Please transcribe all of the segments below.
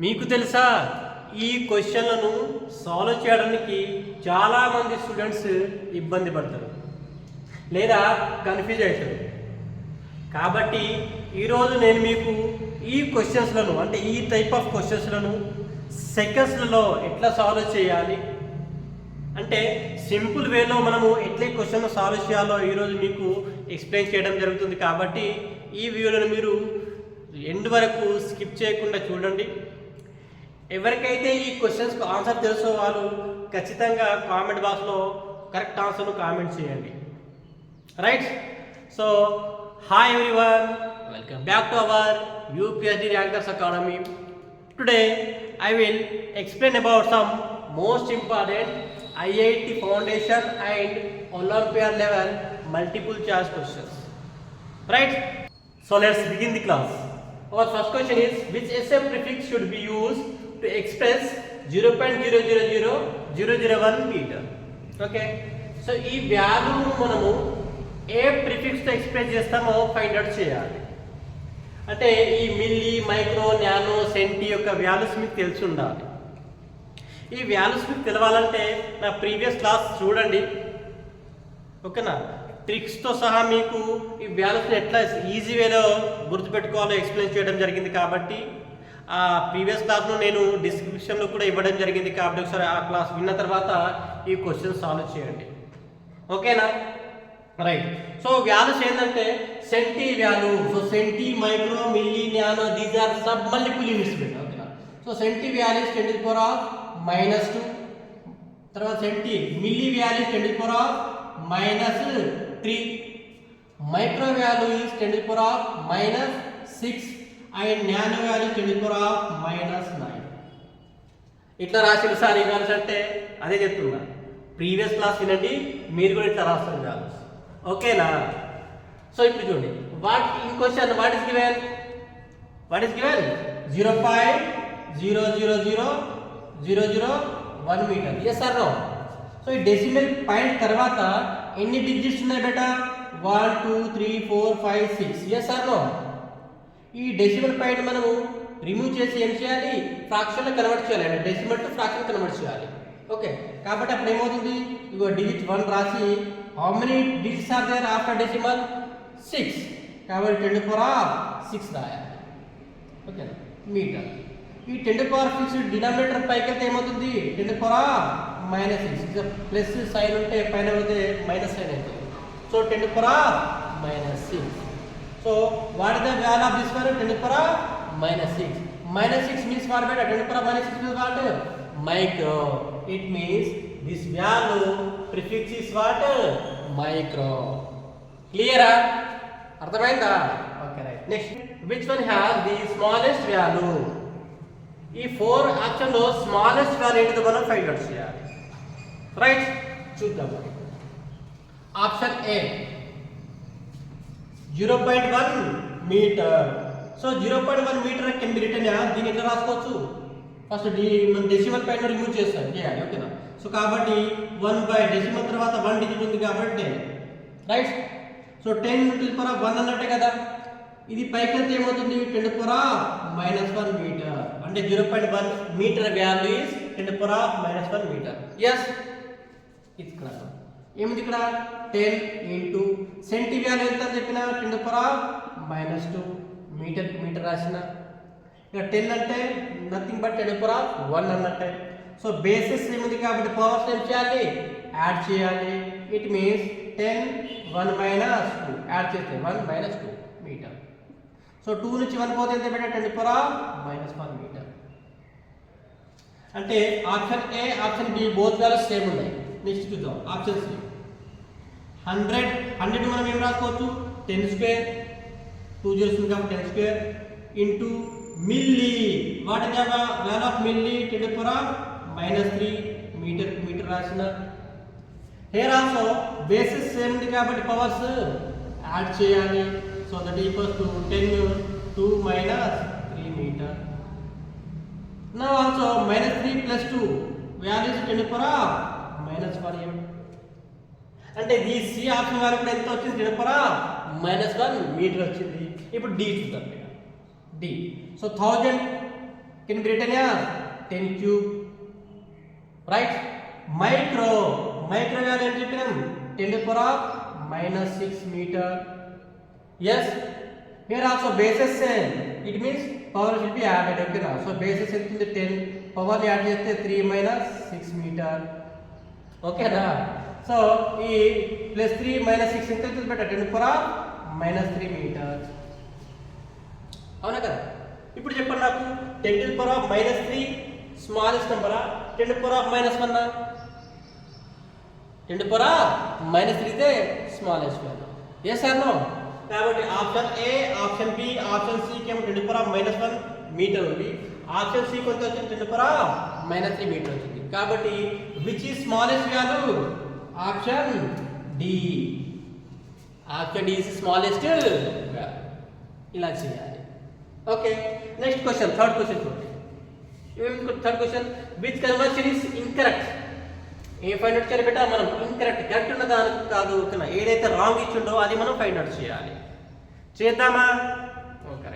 మీకు తెలుసా ఈ క్వశ్చన్లను సాల్వ్ చేయడానికి చాలామంది స్టూడెంట్స్ ఇబ్బంది పడతారు లేదా కన్ఫ్యూజ్ అవుతారు. కాబట్టి ఈరోజు నేను మీకు ఈ క్వశ్చన్స్లను అంటే ఈ టైప్ ఆఫ్ క్వశ్చన్స్లను సెకండ్స్లలో ఎట్లా సాల్వ్ చేయాలి అంటే సింపుల్ వేలో మనము ఎట్లా క్వశ్చన్ సాల్వ్ చేయాలో ఈరోజు మీకు ఎక్స్ప్లెయిన్ చేయడం జరుగుతుంది. కాబట్టి ఈ వీడియోను మీరు ఎండ్ వరకు స్కిప్ చేయకుండా చూడండి. ఎవరికైతే ఈ క్వశ్చన్స్కి ఆన్సర్ తెలుసో వాళ్ళు ఖచ్చితంగా కామెంట్ బాక్స్లో కరెక్ట్ ఆన్సర్ను కామెంట్ చేయండి. Right. So hi everyone, welcome back to our UPSC Rankers Academy. Today I will explain about some most important IIT Foundation and Olympiad level multiple choice questions. Right? So let's begin the class. Our first question is, which SM prefix should be used to express 0.000001 meter? Okay. So ఈ వాల్యూను మనము ఏ ప్రిఫిక్స్తో express చేస్తామో find out చేయాలి. అంటే ఈ milli, micro, nano, centi యొక్క values మీకు తెలిసి ఉండాలి. ఈ వాల్యూస్ మీకు తెలవాలంటే నా ప్రీవియస్ క్లాస్ చూడండి, ఓకేనా? ట్రిక్స్తో సహా మీకు ఈ వాల్యూస్ని ఎట్లా ఈజీ వేలో గుర్తుపెట్టుకోవాలో ఎక్స్ప్లెయిన్ చేయడం జరిగింది. కాబట్టి ఆ ప్రీవియస్ క్లాస్ను నేను డిస్క్రిప్షన్లో కూడా ఇవ్వడం జరిగింది. కాబట్టి ఒకసారి ఆ క్లాస్ విన్న తర్వాత ఈ క్వశ్చన్ సాల్వ్ చేయండి, ఓకేనా? రైట్. సో వాల్యూస్ ఏంటంటే centi value. So centi, micro, milli, nano, these are sub multiple units. ఓకేనా? So centi values 10⁻⁻². తర్వాత centi milli values 10⁻⁻3. Micro value is 10⁻⁻6 and nano value 10⁻⁻9. ఇట్లా రాసిన సార్ ఈ వాల్యూస్ అంటే అదే చెప్తున్నా. ప్రీవియస్ క్లాస్ వినండి, మీరు కూడా ఇట్లా రాస్తారు వాల్యూస్, ఓకేనా? సో ఇప్పుడు చూడండి, question what is given 0.000001 metre. Yes or no? So ఈ డెసిమల్ పాయింట్ తర్వాత ఎన్ని డిజిట్స్ ఉన్నాయి బేటా? 1 2 3 4 5 6. Yes or no? ఈ డెసిమల్ పాయింట్ మనము రిమూవ్ చేసి ఏం చేయాలి? ఫ్రాక్షన్లో కన్వర్ట్ చేయాలి. అంటే డెసిమల్ టు ఫ్రాక్షన్ కన్వర్ట్ చేయాలి. ఓకే. కాబట్టి అప్పుడు ఏమవుతుంది? ఇగో డిజిట్ 1 రాసి how many digits are there after decimal? 6. కాబట్టి 10⁻6 రాయాలి, ఓకేనా? మీటర్. ఈ 10⁻6 డినామినేటర్ పైకి వెళ్తే ఏమవుతుంది? 10⁻⁻6. ప్లస్ సైన్ ఉంటే పైన వెళ్తే మైనస్ సైన్ అవుతుంది. So 10⁻⁻6. So what is the value of this one? 10⁻⁻6. -6 means what beta? 10⁻⁻6 means what? Micro. It means this value prefix is what? Micro. Clear? అర్థమైందా? Okay, right. Next, which one has the smallest value? ఈ 4 option లో smallest value ఏంటో మనం find out చేయాలి. Right, చూద్దాం. Option A 0.1 metre. So 0.1 metre can be written as, దీన్ని ఎట్లా రాసుకోవచ్చు? ఫస్ట్ మన డెసిమల్ పైన రిమూవ్ చేయాలి, ఓకేనా? సో కాబట్టి 1 డెసిమల్ తర్వాత 1 డిజిట్ ఉంది కాబట్టి 10. రైట్. సో 10⁻1 అన్నట్టే కదా. ఇది పైకి వెళ్తే ఏమవుతుంది? 10⁻⁻1 మీటర్. అంటే 0.1 metre value is 10⁻⁻1 metre. Yes, ఇక్కడ ఏమిటి? ఇక్కడ 10 ఇంటూ సెంటీ వాల్యూ ఎంత అని చెప్పిన? 10⁻⁻2. మీటర్ రాసిన. ఇక 10 అంటే నథింగ్ బట్ 10⁻1 అన్నట్టే. సో బేసిస్ ఏముంది కాబట్టి పవర్స్ ఏం చేయాలి? యాడ్ చేయాలి. ఇట్ మీన్స్ 10 1 - 2 యాడ్ చేస్తే 1 - 2 మీటర్. సో 2 నుంచి 1 పోతే ఎంత పెట్టా? 10⁻⁻1 మీటర్. అంటే option A, option B both values same ఉన్నాయి. నెక్స్ట్ చూద్దాం ఆప్షన్ సి. 100 మనం ఏం రాసుకోవచ్చు? 10² 2 zeros ఉంది కాబట్టి 10² into milli. What is the value of milli? 10⁻⁻3 metre రాసిన. హియర్ ఆల్సో బేసిస్ సేమ్ ఉంది కాబట్టి పవర్స్ యాడ్ చేయాలి. So that equals to 10 2 - 3 metre. Now also -3 + 2 value is 10⁻⁻1. అంటే ఈ సి ఆప్షన్ వాల్యూ కూడా ఎంత వచ్చింది? 10⁻⁻1 మీటర్ వచ్చింది. ఇప్పుడు డి చూద్దాం. D. So 1000 can be written as 10 cube, right? Micro value em cheppinam 10 to the power of minus 6 meter. Yes, here also bases same, it means power should be added, okay na? So bases entundi 10, power ni add chesthe 3 minus 6 meter, okay na? So ee plus 3 minus 6 ఎంత అవుతుంది బెట 10 to the power of minus 3 meter, అవునా కదా? ఇప్పుడు చెప్పండి నాకు 10 to the power of minus 3 smallest నెంబరా, 10 to the power of minus 1 నా? 10 to the power of minus 3 ఇదే smallest value, yes or no? కాబట్టి option A, option B, option C కి 10 to the power of minus 1 metre ఉంది, option C కొంత వచ్చింది 10 to the power of minus 3 metre వచ్చింది. కాబట్టి which is smallest value? Option D. Option D is smallest value. ఇలా చేయాలి. Okay, next question, third question చూడండి. Third question, which conversion is incorrect? ఏ find out చేయాలి beta? మనం incorrect, correct ఉన్న దానికి కాదు, ఓకేనా? ఏదైతే రాంగ్ ఇచ్చిండో అది మనం ఫైండ్ అవుట్ చేయాలి. చేద్దామా? Okay,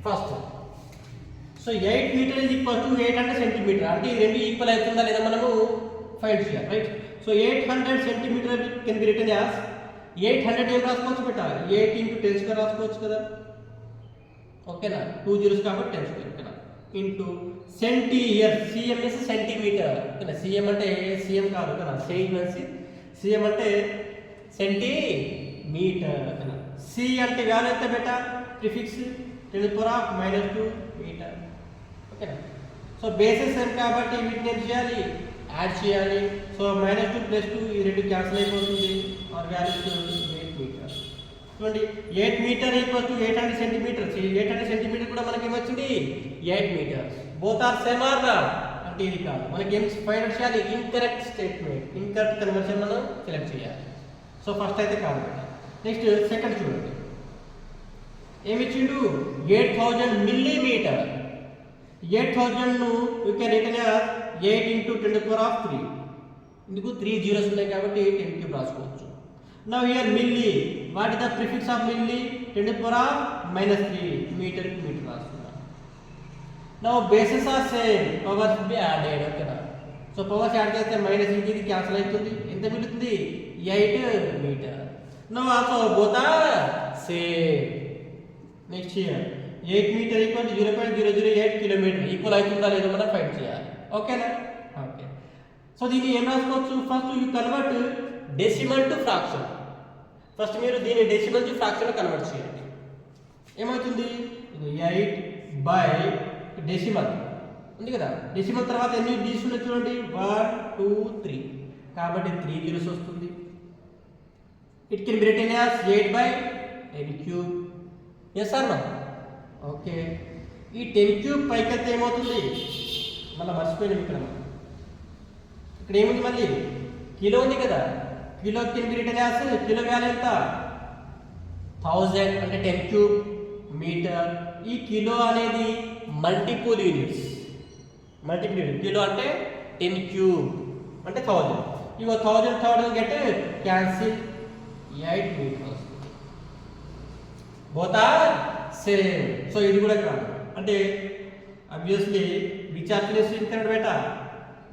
first so 8 metre is equal to 800 centimetre, అంటే ఈ రెండు ఈక్వల్ అవుతుందా లేదా మనము ఫైండ్ చేయాలి, right? So 800 centimetre can be written as 800 ఏం రాసుకోవచ్చు బెటా? 8 into 10 స్క్వేర్ రాసుకోవచ్చు కదా, ఓకేనా? 2 zeros కాబట్టి 10 స్క్వేర్, ఓకేనా? Into centi, here CM is centimetre, ఓకేనా? సిఎం అంటే సిఎం కాదు, ఓకేనా? సిఎం అంటే సెంటీమీటర్, ఓకేనా? సి అంటే వాల్యూ ఎంత బెటా? Prefix 10 to the power of minus 2 metre, ఓకేనా? సో బేసిస్ ఏం కాబట్టి వీటిని ఏం చేయాలి? యాడ్ చేయాలి. సో -2 + 2 ఈ రెండు క్యాన్సిల్ అయిపోతుంది, ఆర్ వాల్యూ 8 మీటర్. చూడండి, 8 metre equal to 800 centimetres. 800 centimetre కూడా మనకి ఏమొచ్చింది? 8 metres. Both are same or not అంటే ఇది కాదు. మనకి ఏం ఫైండ్ అవుట్ చేయాలి? ఇన్కరెక్ట్ స్టేట్మెంట్, ఇన్కరెక్ట్ కన్వర్షన్ మనం సెలెక్ట్ చేయాలి. సో ఫస్ట్ అయితే కాదు. నెక్స్ట్ సెకండ్ చూడండి, ఏమి ఇచ్చిండు? 8000 మిల్లీమీటర్. 8000 ను you can written as 8 into 10 to the power of 3. ఇందుకు 3 zeros ఉన్నాయి కాబట్టి 10 cube రాసుకోవచ్చు. Now here milli, what is the prefix of milli? 10 to the power of minus 3 metre రాసుకున్నాం. Now bases are same, powers will be added, ఓకేనా? So powers add చేస్తే minus ఇది cancel అవుతుంది, ఎంత మిగులుతుంది? 8 metre. Now also both are same. Next here 8 metre equal to 0.008 kilometre equal అవుతుందా లేదో మనం ఫైండ్ చేయాలి, ఓకేనా? ఓకే, సో దీన్ని ఏం రాసుకోవచ్చు? First you convert decimal to fraction. First మీరు దీన్ని డెసిమల్ టు ఫ్రాక్షన్ కన్వర్ట్ చేయండి. ఏమవుతుంది? 8 బై డెసిమల్ ఉంది కదా, డెసిమల్ తర్వాత ఎన్ని డీస్ ఉన్నాయి చూడండి, 1 2 3, కాబట్టి 3 zeros వస్తుంది. It can be written as 8 by 10 cube. Yes or no? Okay, ఈ 10 క్యూబ్ పైకెళ్తే ఏమవుతుంది? మళ్ళీ మర్చిపోయినాం ఇక్కడ ఏముంది? మళ్ళీ కిలో ఉంది కదా, kilo can be written as, kilo value ఎంత? 1000 అంటే 10 క్యూబ్ మీటర్. ఈ కిలో అనేది మల్టిపుల్ యూనిట్స్, కిలో అంటే 10 క్యూబ్ అంటే 1000. ఇగో 1000 గెట్ క్యాన్సిల్, 8 మీటర్ వస్తుంది. Both are same. సో ఇది కూడా కాదు అంటే obviously which option is incorrect బేటా?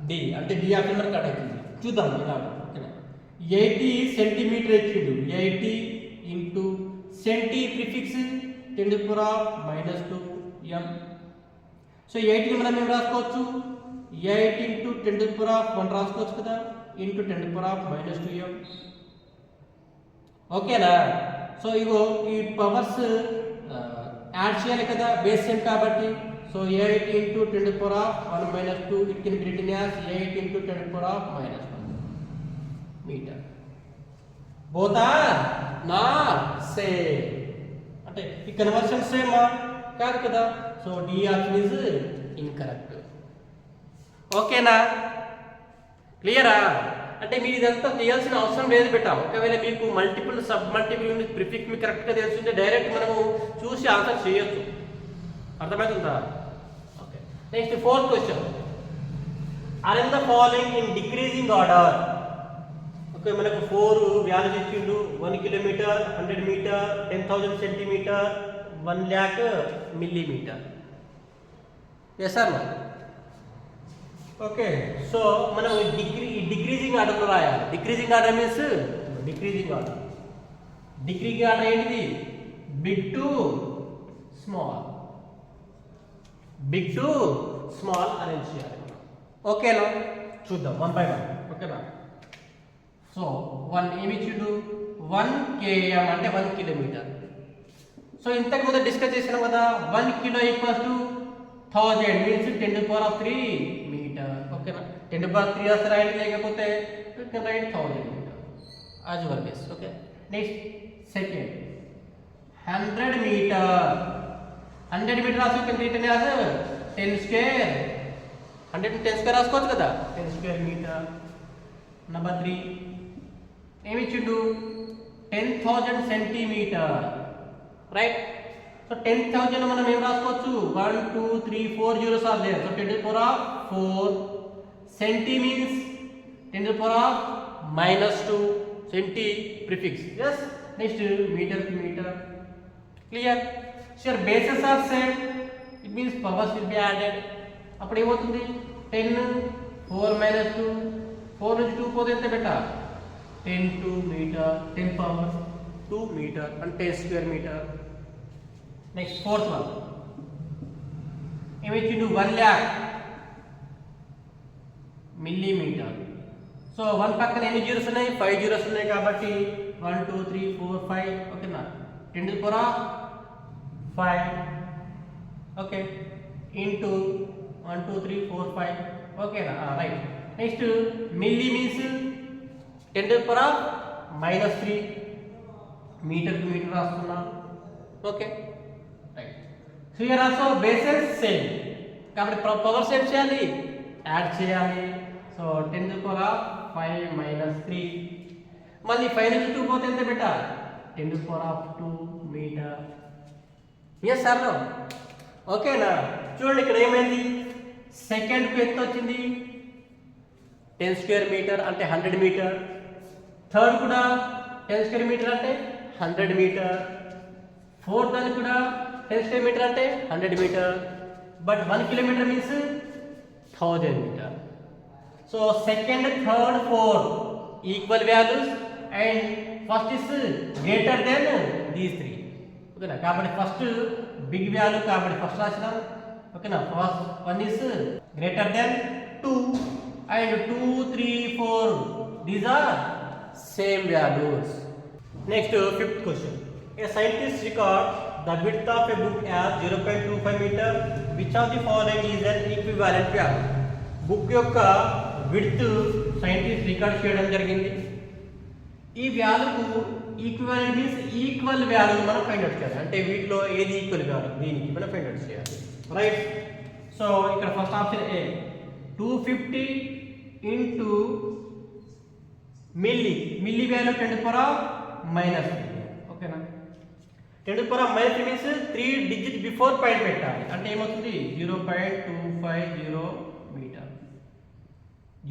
డి, అంటే డి ఆప్షన్ మనకు కరెక్ట్ అవుతుంది. చూద్దాం ఇలా, ఓకేనా? 80 సెంటీమీటర్ ఇచ్చిండు, 80 into centi prefix 10 to the power of minus 2 m. So 8ని మనం ఏం రాసుకోవచ్చు? 8 into 10 to the power of 1 రాసుకోవచ్చు కదా, into 10 to the power of minus 2 m, ఓకేనా? సో ఇగో ఈ పవర్స్ యాడ్ చేయాలి కదా, బేస్ సేమ్ కాబట్టి. So 8 into 10 to the power of 1 minus 2, it can be written as 8 into 10 to the power of minus 1 metre. Both are not same అంటే ఈ conversion సేమా? కాదు కదా. So D option is incorrect, ఓకేనా? క్లియరా? అంటే మీరు ఇదంతా చేయాల్సిన అవసరం లేదు బెటా. ఒకవేళ మీకు multiple sub multiple unit prefix మీకు కరెక్ట్గా తెలుసుంటే డైరెక్ట్ మనము చూసి ఆన్సర్ చేయొచ్చు. అర్థమవుతుందా? Okay, next fourth question, arrange the following in decreasing order. Okay, మనకు 4 వాల్యూస్ ఇచ్చిండు. 1 kilometre, 100 metre, 10,000 centimetre, 1 lakh millimetre. Yes or no? Okay, so మనం డిక్రీజింగ్ ఆర్డర్లో రాయాలి. Decreasing order means decreasing order. Decreasing order ఏంటిది? Big to small, big to small arrange చేయాలి. ఓకేనా? చూద్దాం 1 by 1. ఓకేనా? సో 1 ఏమి ఇచ్చిండు? 1 km అంటే 1 కిలోమీటర్. సో ఇంతకు ముందు డిస్కస్ చేసినాం కదా, 1 kilo equals to 1000 means 10⁻³ metre. ఓకేనా? 10⁻³ వస్తే రైట్, లేకపోతే right 1000 metre as your guess. Okay, next second 100 metre. 100 metre రాసుకో, కింద రిటర్న్ రాసు 10 స్క్వేర్. 100 10 స్క్వేర్ రాసుకోవచ్చు కదా, 10 స్క్వేర్ మీటర్. నెంబర్ 3 ఏమి ఇచ్చిండు? 10,000 సెంటీమీటర్. రైట్, సో 10,000 మనం ఏం రాసుకోవచ్చు? 1 2 3 4 zeros are there, so 10⁻⁴. Centi means 10⁻⁻2 centi prefix. yes, next metre to metre. Clear? sure, bases are same, it means powers will be added. అప్పుడు ఏమవుతుంది? 10 4 - 2, 4 నుంచి 2 పోతే ఎంత బెట? 10 మీటర్, 10⁻² మీటర్ అంటే 10 square metre. Next fourth one ఏమిచ్చిండు? 1 lakh millimetre. So 1 పక్కన ఎన్ని zeros ఉన్నాయి? 5 జీరోస్ ఉన్నాయి కాబట్టి 1 2 3 4 5. ఓకేనా? 10⁻⁵. Okay, into 1 2 3 4 5. ఓకేనా? Right. Next milli means 10⁻⁻3 metre to metre రాస్తున్నా. Okay, right. So here also bases same కాబట్టి పవర్ సేమ్ చేయాలి, యాడ్ చేయాలి. సో 10⁻⁵ - 3. మళ్ళీ 5 నుంచి 2 పోతే ఎంత బెట? 10⁻² మీటర్. Yes sir? ఓకేనా? చూడండి ఇక్కడ ఏమైంది? సెకండ్కి ఎంత వచ్చింది? 10 స్క్వేర్ మీటర్ అంటే 100 మీటర్. థర్డ్ కూడా 10 స్క్వేర్ మీటర్ అంటే 100 మీటర్. ఫోర్త్ దాన్ని కూడా 10 స్క్వేర్ మీటర్ అంటే 100 metre. But 1 kilometre means 1000 metre. So second, third, fourth equal values and first is greater than these 3. ఓకేనా? కాబట్టి ఫస్ట్ బిగ్ వాల్యూ కాబట్టి ఫస్ట్ రాసినాం. ఓకేనా? First 1 is greater than 2 and 2 3 4 these are same values. Next, fifth question. A scientist record the width of a book as 0.25 meter. Which of the following is an equivalent value? Book యొక్క width scientist record చేయడం జరిగింది. ఈ వాల్యూకు equivalent means equal value మనం find out చేయాలి. అంటే వీటిలో ఏది equal value దీనికి మనం ఫైండ్ అవుట్ చేయాలి. రైట్. సో ఇక్కడ first option A 250 into milli value 10⁻⁻3. ఓకేనా? 10⁻⁻3 మీన్స్ 3 డిజిట్ బిఫోర్ పాయింట్ పెట్టాలి. అంటే ఏమవుతుంది? 0.250 మీటర్.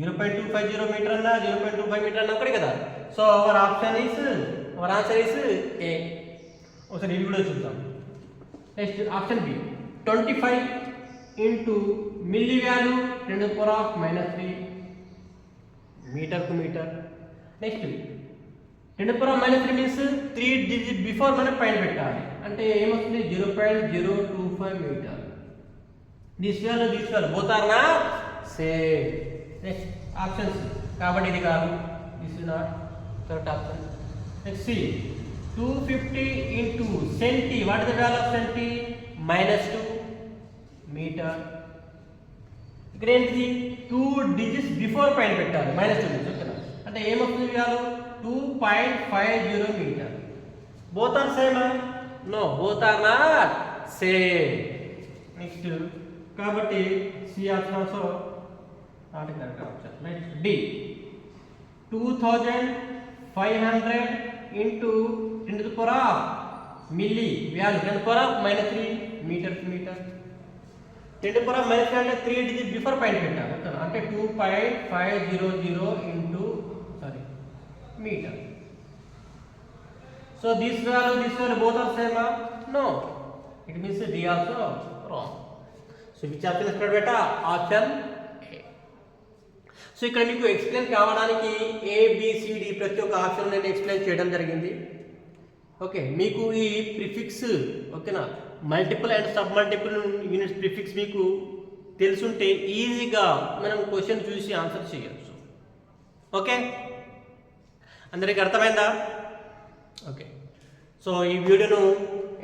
0.250 మీటర్ అన్నా 0.25 మీటర్ అన్నా ఒకటి కదా. So our answer is A. ఒకసారి ఇది కూడా చూద్దాం. Next option B 25 into milli value 10⁻⁻3 metre to metre. Next 10⁻⁻3 means 3 digit before మనం పైన పెట్టాలి. అంటే ఏమవుతుంది? 0.025 metre. This value both are not same. Next option C. కాబట్టి ఇది కాదు, this is not correct option. Next C 250 into centi. What is the value of centi? -2 metre. ఇక్కడ ఏంటిది? 2 డిజిట్స్ బిఫోర్ పైన పెట్టాలి. -2 మీన్స్. ఓకేనా? అంటే ఏమవుతుంది వాల్యూ? 2.50 metre. Both are same? No, both are not same. Next కాబట్టి C option also not correct option. Next D 2500 into 10⁻⁻3 milli value 10⁻⁻3 metre to metre. 10⁻⁻3 అంటే 3 డిజిట్ బిఫోర్ పాయింట్ పెట్టాలి. అంటే 2.500 into metre. So this value both are same? No, it means D also wrong. So which option is correct బేటా? Option A. So ఇక్కడ మీకు explain కావడానికి ABCD ప్రతి ఒక్క option నేను ఎక్స్ప్లెయిన్ చేయడం జరిగింది. ఓకే, మీకు ఈ ప్రిఫిక్స్ ఓకేనా, multiple and sub multiple units prefix మీకు తెలుసుంటే ఈజీగా మనం క్వశ్చన్ చూసి ఆన్సర్ చేయొచ్చు. ఓకే, అందరికి అర్థమైందా? ఓకే, సో ఈ వీడియోను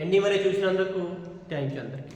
ఎండింగ్ వరకు చూసినందుకు థ్యాంక్ యూ అందరికీ.